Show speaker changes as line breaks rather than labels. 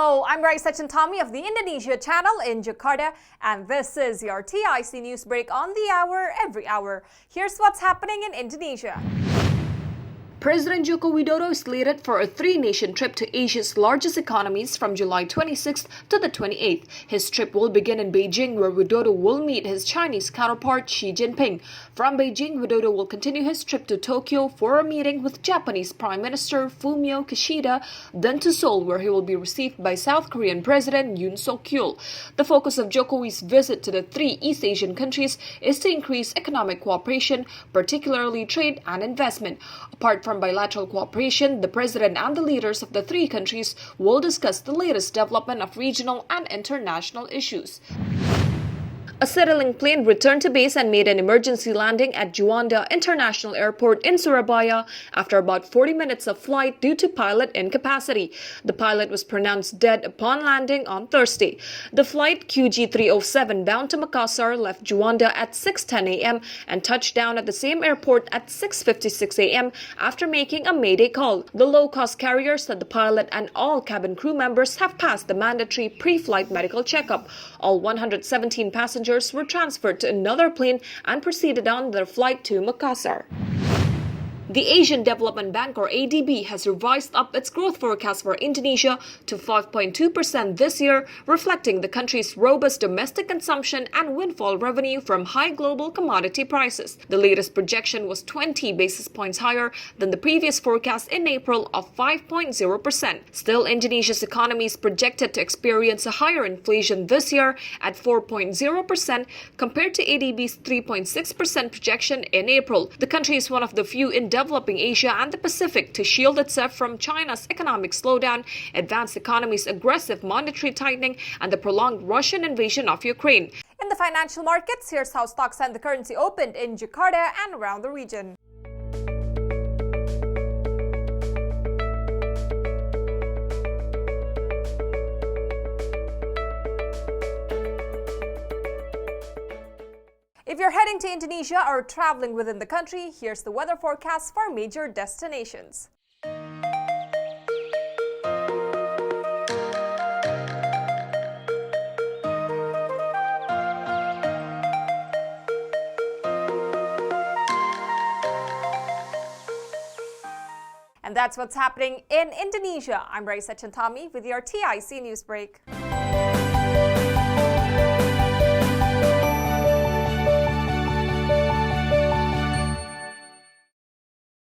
Hello, I'm Raisa Chantami of the Indonesia channel in Jakarta, and this is your TIC News Break on the hour, every hour. Here's what's happening in Indonesia. President Joko Widodo is slated for a three-nation trip to Asia's largest economies from July 26th to the 28th. His trip will begin in Beijing, where Widodo will meet his Chinese counterpart Xi Jinping. From Beijing, Widodo will continue his trip to Tokyo for a meeting with Japanese Prime Minister Fumio Kishida, then to Seoul, where he will be received by South Korean President Yoon Suk-yeol. The focus of Jokowi's visit to the three East Asian countries is to increase economic cooperation, particularly trade and investment. Apart from bilateral cooperation, the president and the leaders of the three countries will discuss the latest development of regional and international issues. A Citylink plane returned to base and made an emergency landing at Juanda International Airport in Surabaya after about 40 minutes of flight due to pilot incapacity. The pilot was pronounced dead upon landing on Thursday. The flight QG307 bound to Makassar left Juanda at 6:10 a.m. and touched down at the same airport at 6:56 a.m. after making a mayday call. The low-cost carrier said the pilot and all cabin crew members have passed the mandatory pre-flight medical checkup. All 117 passengers were transferred to another plane and proceeded on their flight to Makassar. The Asian Development Bank, or ADB, has revised up its growth forecast for Indonesia to 5.2% this year, reflecting the country's robust domestic consumption and windfall revenue from high global commodity prices. The latest projection was 20 basis points higher than the previous forecast in April of 5.0%. Still, Indonesia's economy is projected to experience a higher inflation this year at 4.0% compared to ADB's 3.6% projection in April. The country is one of the few in developing Asia and the Pacific to shield itself from China's economic slowdown, advanced economy's aggressive monetary tightening, and the prolonged Russian invasion of Ukraine. In the financial markets, here's how stocks and the currency opened in Jakarta and around the region. If you're heading to Indonesia or traveling within the country, here's the weather forecast for major destinations. And that's what's happening in Indonesia. I'm Raisa Chantami with your TIC News Break.